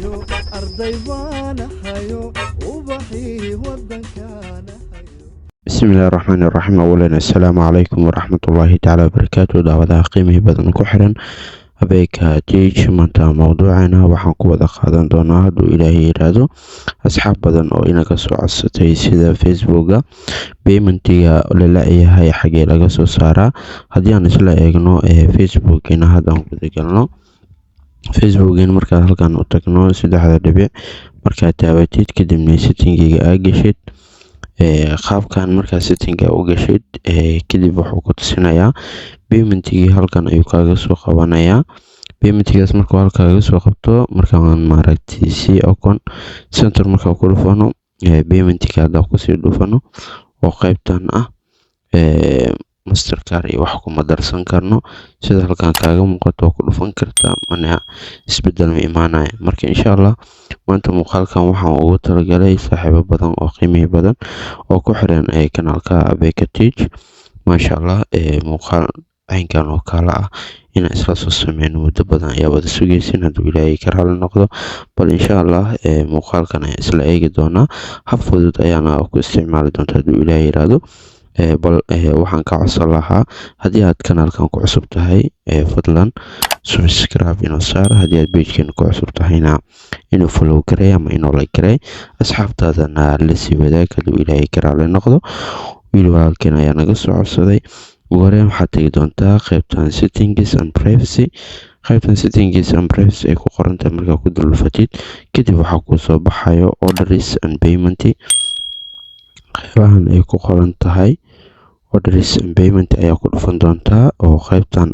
arday baan ahayo ubaxii wadankaana بسم الله الرحمن الرحيم. أولا السلام عليكم ورحمة الله تعالى وبركاته. دعوة قيمة بدن كحرا أبيك تيج مانتا موضوعنا waxaan ku wada qaadan doonaa hadduu ilaahay yiraahdo asxaab badan oo inaga soo codsatay sida facebooka paymentiga la yahay xagee laga soo saaraa. haddii aan isla eegno facebookina haddaan ku galno facebookina markaad halkan u tagno saddexda dhibic markaad taabatid kadibna settingiga aad gashid qaabkan markaa settinga u gashid kadib wuxuu ku tusinayaa paymentigii halkan ayuu kaaga soo qabanayaa. paymentigaas markuu halkaaga soo qabto markaan maaragtay si account center markaa ku dhufano paymentiga hadda kusii dhufano oo qaybtan ah mastercard iyo wax kuma darsan karno sida halkan kaaga muuqato ku dhufan kartaa mana isbedel ma imaanaya. marka insha Allah maanta muuqaalkan waxaan ugu talagalay saaxiibo badan oo qiimo badan oo ku xiran kanaalka Abeka Teach. maasha Allah muuqaal aynkan oo kala ah in isla soo sameeyno muddo badan ayaa wada sugaysin hadduu ilaahay ka raali noqdo. bal insha Allah muuqaalkan ayaa isla eegi doonaa hab fudud ayaana ku isticmaali doontaa hadduu ilaahay yiraahdo. bal waxaan ka codsan lahaa haddii aad kanaalkan ku cusub tahay fadlan subscribe inoo saar. haddii aad page-kan ku cusub tahayna inuu follow garay ama inuu like garay asxaabtaadana la sii wadaag hadduu ilaahay ka raali noqdo. wiil walaalkeen ayaa naga soo codsaday. ugu horreyn waxaad tegi doontaa qaybtan settings and privacy. qaybtan settings and privacy ay ku qoran tahay markaa ku dulfatid kadib waxaa kuu soo baxayo orders and payment. qaybahan ay ku qoran tahay orders and payment ayaa ku dhufan doontaa oo qaybtan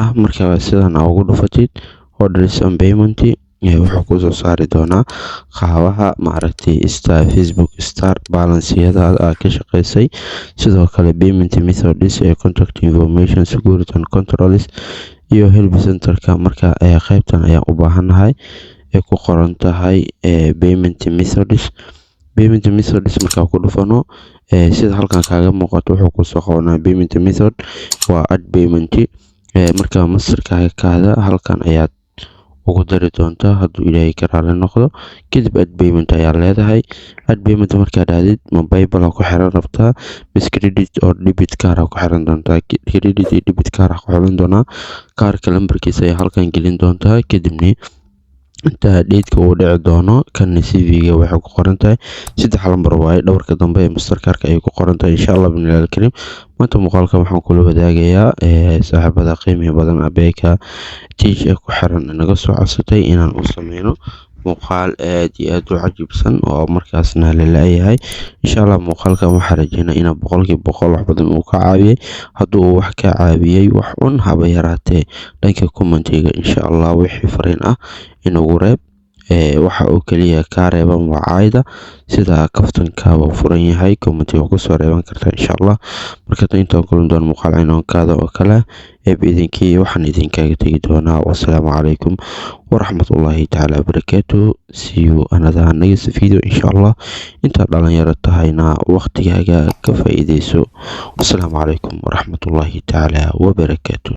ah markaa sidan ugu dhufatid orders and payment wuxuu ku soo saari doonaa qaabaha maaragtay Facebook star balanceyada aad ka shaqeysay sidoo kale payment methods contact information security and controls iyo help centerka. marka qaybtan ayaan u baahanahay ay ku qoran tahay payment methods markaa ku dhufano sida halkan kaaga muuqato wuxuu ku soo qabanaa payment method waa add payment. markaa mastercard halkan ayaad ugu dari doontaa hadduu ilaahay ka raali noqdo. kadib add payment ayaa leedahay. add payment markaad aadid mobile ku xiran rabtaa bis credit or debit card ku xiran doontaa. credit iyo debit card ku xiran doonaa kaarka lambarkiisa ayaa halkan gelin doontaa kadibna inta date-ka uu dhici doono kan CV-ga waxay ku qoran tahay 3 lambar waaye dhawarka dambe ee mastercard-ka ay ku qoran tahay insha Allah binil karim. maanta muuqaalka waxaan kula wadaagayaa saaxiibada qiimo badan Abeka Teach ku xiran naga soo codsatay inaan u sameeyno muuqaal aad iyo aad u cajiibsan oo markaasna la leeyahay. insha Allah muuqaalkan waxaan rajeynaa in boqolkiiba wax badan uu ka caawiyay. hadduu uu wax ka caawiyay wax un haba yaraatee dhanka commentiga insha Allah wixii fariin ah inugu reeb waxa uu kaliya ka reeban wacayda sida kaftanka uu furan yahay commentiga ku soo reeban kartaa insha Allah. marka inta kulan doon muuqaal aynoonkada oo kale idinkii waxaan idinkaga tagi doonaa. wassalaamu calaykum waraxmatullaahi tacaala wabarakaatuh. see you another next video insha Allah. inta dhalinyaro tahayna waqtigaaga ka faa'iideyso. wassalaamu calaykum waraxmatullaahi tacaala wabarakaatuh.